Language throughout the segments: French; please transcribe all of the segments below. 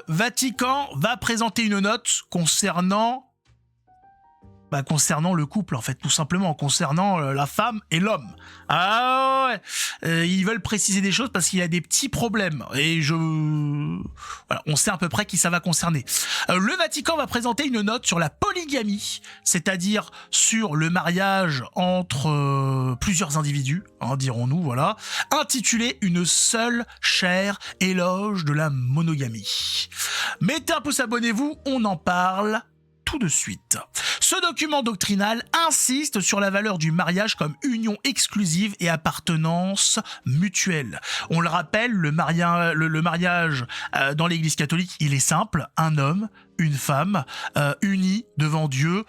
Vatican va présenter une note concernant le couple, en fait, tout simplement, concernant la femme et l'homme. Ah ouais, ils veulent préciser des choses parce qu'il y a des petits problèmes. Et voilà, on sait à peu près qui ça va concerner. Le Vatican va présenter une note sur la polygamie, c'est-à-dire sur le mariage entre plusieurs individus, hein, dirons-nous, voilà, intitulée « Une seule chère éloge de la monogamie ». Mettez un pouce, abonnez-vous, on en parle tout de suite. Ce document doctrinal insiste sur la valeur du mariage comme union exclusive et appartenance mutuelle. On le rappelle, le mariage dans l'Église catholique, il est simple, un homme, une femme, unis devant Dieu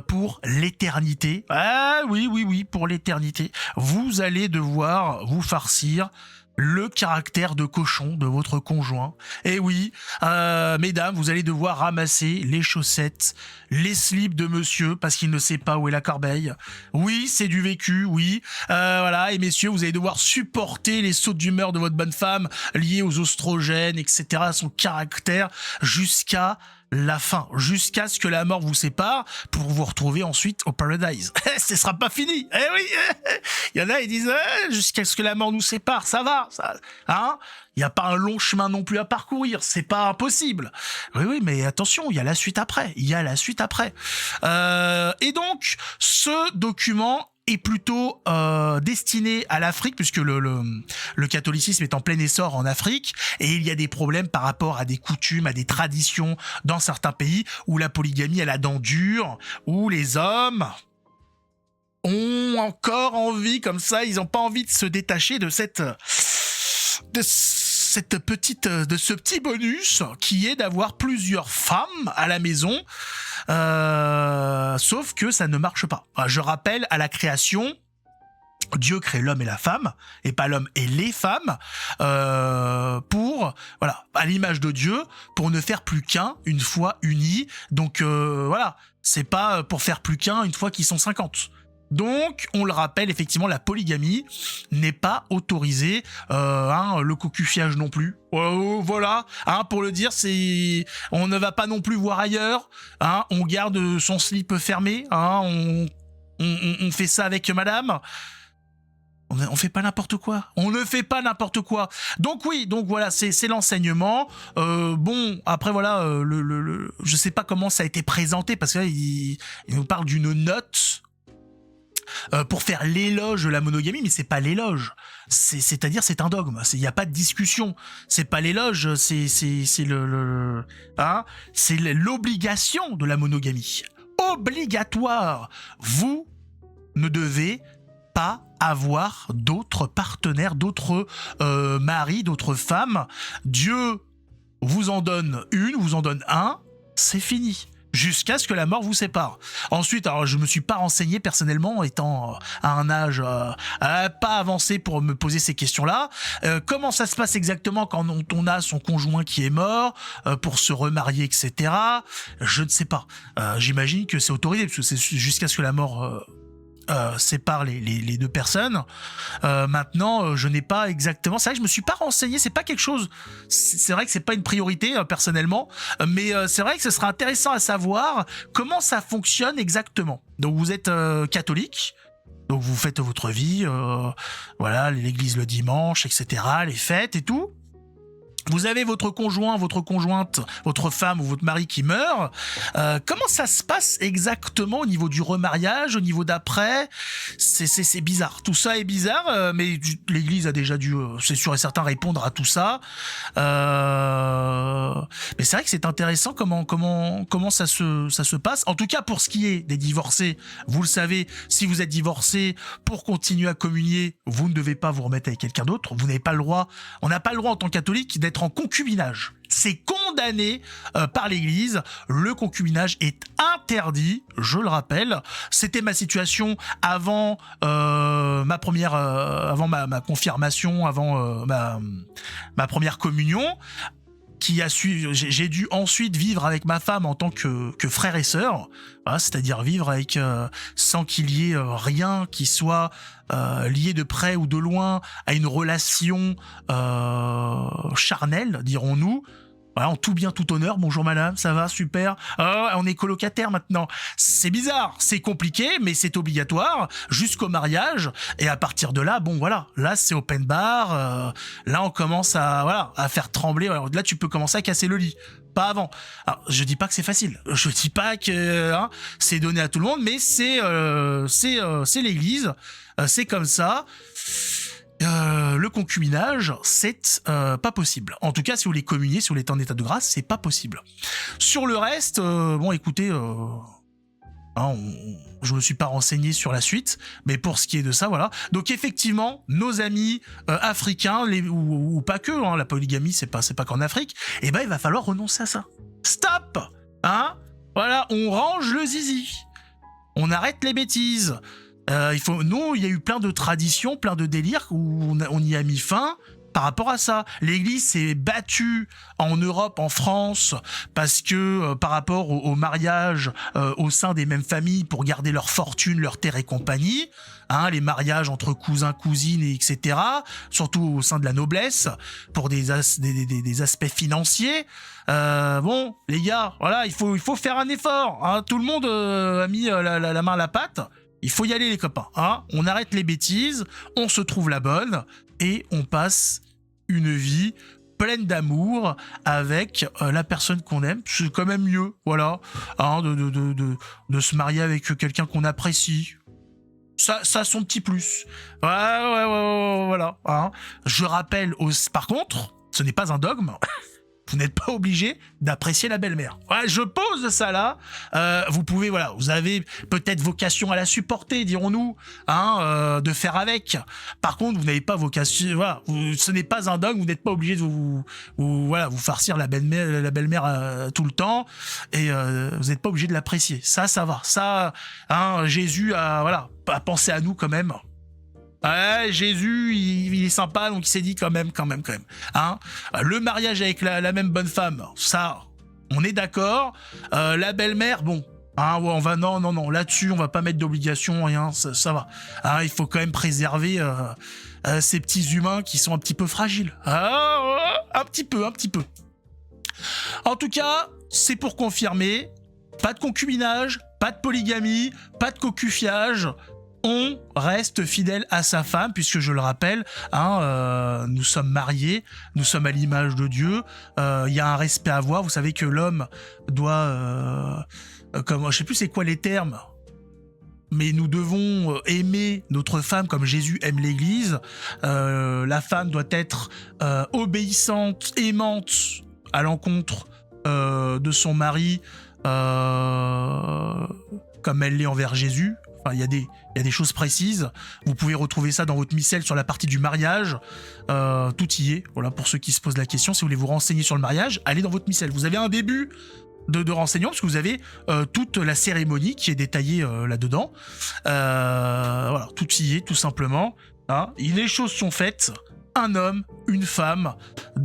pour l'éternité. Ah oui, pour l'éternité. Vous allez devoir vous farcir le caractère de cochon de votre conjoint. Et oui, mesdames, vous allez devoir ramasser les chaussettes, les slips de monsieur parce qu'il ne sait pas où est la corbeille. Oui, c'est du vécu, oui. Voilà, et messieurs, vous allez devoir supporter les sautes d'humeur de votre bonne femme liées aux oestrogènes, etc., à son caractère, jusqu'à la fin, jusqu'à ce que la mort vous sépare pour vous retrouver ensuite au paradise. Ce sera pas fini. Eh oui, il y en a, ils disent jusqu'à ce que la mort nous sépare, ça va, ça, hein. Il y a pas un long chemin non plus à parcourir, c'est pas impossible. Oui, mais attention, il y a la suite après. Et donc, ce document est plutôt destiné à l'Afrique, puisque le catholicisme est en plein essor en Afrique, et il y a des problèmes par rapport à des coutumes, à des traditions dans certains pays où la polygamie a la dent dure, où les hommes ont encore envie, comme ça, ils n'ont pas envie de se détacher de ce petit bonus qui est d'avoir plusieurs femmes à la maison, sauf que ça ne marche pas. Je rappelle, à la création, Dieu crée l'homme et la femme, et pas l'homme et les femmes, pour, voilà, à l'image de Dieu, pour ne faire plus qu'un une fois unis. Donc voilà, c'est pas pour faire plus qu'un une fois qu'ils sont 50. Donc, on le rappelle, effectivement, la polygamie n'est pas autorisée, le cocufiage non plus. Voilà, pour le dire, on ne va pas non plus voir ailleurs, on garde son slip fermé, on fait ça avec madame. On fait pas n'importe quoi. On ne fait pas n'importe quoi. Donc oui, donc voilà, c'est l'enseignement. Bon, après voilà, je sais pas comment ça a été présenté parce que là, il nous parle d'une note pour faire l'éloge de la monogamie, mais c'est pas l'éloge. C'est-à-dire, c'est un dogme. Il n'y a pas de discussion. C'est pas l'éloge, c'est l'obligation de la monogamie. Obligatoire. Vous ne devez pas avoir d'autres partenaires, d'autres maris, d'autres femmes. Dieu vous en donne une, vous en donne un, c'est fini. Jusqu'à ce que la mort vous sépare. Ensuite, alors je me suis pas renseigné personnellement, étant à un âge pas avancé pour me poser ces questions-là. Comment ça se passe exactement quand on a son conjoint qui est mort, pour se remarier, etc. Je ne sais pas. J'imagine que c'est autorisé, parce que c'est jusqu'à ce que la mort sépare les deux personnes. Maintenant, je n'ai pas exactement... C'est vrai que je me suis pas renseigné, c'est pas quelque chose... C'est vrai que c'est pas une priorité, personnellement, mais c'est vrai que ce sera intéressant à savoir comment ça fonctionne exactement. Donc vous êtes catholique, donc vous faites votre vie, voilà, l'église le dimanche, etc., les fêtes et tout. Vous avez votre conjoint, votre conjointe, votre femme ou votre mari qui meurt. Comment ça se passe exactement au niveau du remariage, au niveau d'après? C'est bizarre. Tout ça est bizarre, mais l'Église a déjà dû, c'est sûr et certain, répondre à tout ça. Mais c'est vrai que c'est intéressant comment ça se passe. En tout cas, pour ce qui est des divorcés, vous le savez, si vous êtes divorcé, pour continuer à communier, vous ne devez pas vous remettre avec quelqu'un d'autre. Vous n'avez pas le droit. On n'a pas le droit en tant que catholique d'être en concubinage. C'est condamné par l'Église. Le concubinage est interdit, je le rappelle. C'était ma situation avant ma confirmation, avant ma première communion. J'ai dû ensuite vivre avec ma femme en tant que frère et sœur, voilà, c'est-à-dire vivre avec sans qu'il y ait rien qui soit lié de près ou de loin à une relation charnelle, dirons-nous. Voilà, en tout bien, tout honneur. Bonjour madame, ça va, super. Ah, on est colocataire maintenant. C'est bizarre, c'est compliqué, mais c'est obligatoire jusqu'au mariage. Et à partir de là, bon voilà, là c'est open bar. Là on commence à faire trembler. Alors, là tu peux commencer à casser le lit. Pas avant. Alors, je dis pas que c'est facile. Je dis pas que c'est donné à tout le monde, mais c'est l'Église. C'est comme ça. Le concubinage, c'est pas possible. En tout cas, si vous voulez communier, si vous êtes en état de grâce, c'est pas possible. Sur le reste, bon, écoutez, je me suis pas renseigné sur la suite, mais pour ce qui est de ça, voilà. Donc effectivement, nos amis africains, ou pas que, la polygamie, c'est pas qu'en Afrique, eh ben il va falloir renoncer à ça. Stop, voilà, on range le zizi, on arrête les bêtises. Nous, il y a eu plein de traditions, plein de délires où on y a mis fin par rapport à ça. L'Église s'est battue en Europe, en France, parce que par rapport au mariage au sein des mêmes familles pour garder leur fortune, leur terre et compagnie, les mariages entre cousins, cousines, etc., surtout au sein de la noblesse, pour des aspects financiers. Bon, les gars, voilà, il faut faire un effort. Tout le monde a mis la main à la pâte. Il faut y aller les copains, on arrête les bêtises, on se trouve la bonne et on passe une vie pleine d'amour avec la personne qu'on aime. C'est quand même mieux, voilà, de se marier avec quelqu'un qu'on apprécie. Ça a son petit plus. Ouais, voilà. Je rappelle, par contre, ce n'est pas un dogme. Vous n'êtes pas obligé d'apprécier la belle-mère. Ouais, je pose ça là. Vous pouvez, voilà, vous avez peut-être vocation à la supporter, dirons-nous, de faire avec. Par contre, vous n'avez pas vocation, voilà, ce n'est pas un dogme. Vous n'êtes pas obligé de vous farcir la belle-mère tout le temps, et vous n'êtes pas obligé de l'apprécier. Ça va. Ça, Jésus a pensé à nous quand même. Ouais, Jésus, il est sympa, donc il s'est dit quand même. Le mariage avec la même bonne femme, ça, on est d'accord. La belle-mère, bon, on va non, là-dessus, on va pas mettre d'obligation, rien, ça va. Il faut quand même préserver ces petits humains qui sont un petit peu fragiles. Un petit peu. En tout cas, c'est pour confirmer, pas de concubinage, pas de polygamie, pas de cocufiage. On reste fidèle à sa femme, puisque je le rappelle, nous sommes mariés, nous sommes à l'image de Dieu. Il y a un respect à avoir. Vous savez que l'homme doit, je sais plus c'est quoi les termes, mais nous devons aimer notre femme comme Jésus aime l'Église. La femme doit être obéissante, aimante à l'encontre de son mari, comme elle l'est envers Jésus. Enfin, il y a des choses précises. Vous pouvez retrouver ça dans votre missel sur la partie du mariage. Tout y est. Voilà, pour ceux qui se posent la question, si vous voulez vous renseigner sur le mariage, allez dans votre missel. Vous avez un début de renseignements, parce que vous avez toute la cérémonie qui est détaillée là-dedans. Voilà, tout y est, tout simplement. Les choses sont faites. Un homme, une femme,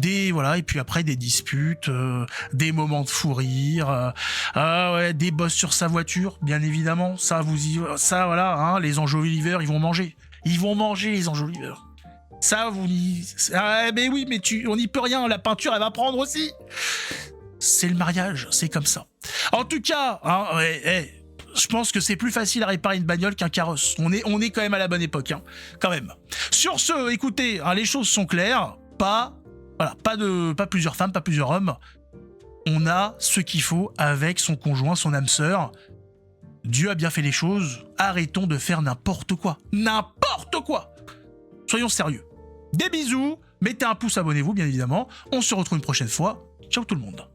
et puis après des disputes, des moments de fou rire, des bosses sur sa voiture, bien évidemment. Les enjoliveurs, ils vont manger les enjoliveurs. Ça, mais oui, mais on n'y peut rien. La peinture, elle va prendre aussi. C'est le mariage, c'est comme ça. En tout cas, je pense que c'est plus facile à réparer une bagnole qu'un carrosse. On est quand même à la bonne époque, quand même. Sur ce, écoutez, les choses sont claires. Pas plusieurs femmes, pas plusieurs hommes. On a ce qu'il faut avec son conjoint, son âme sœur. Dieu a bien fait les choses. Arrêtons de faire n'importe quoi. N'importe quoi. Soyons sérieux. Des bisous. Mettez un pouce, abonnez-vous, bien évidemment. On se retrouve une prochaine fois. Ciao tout le monde.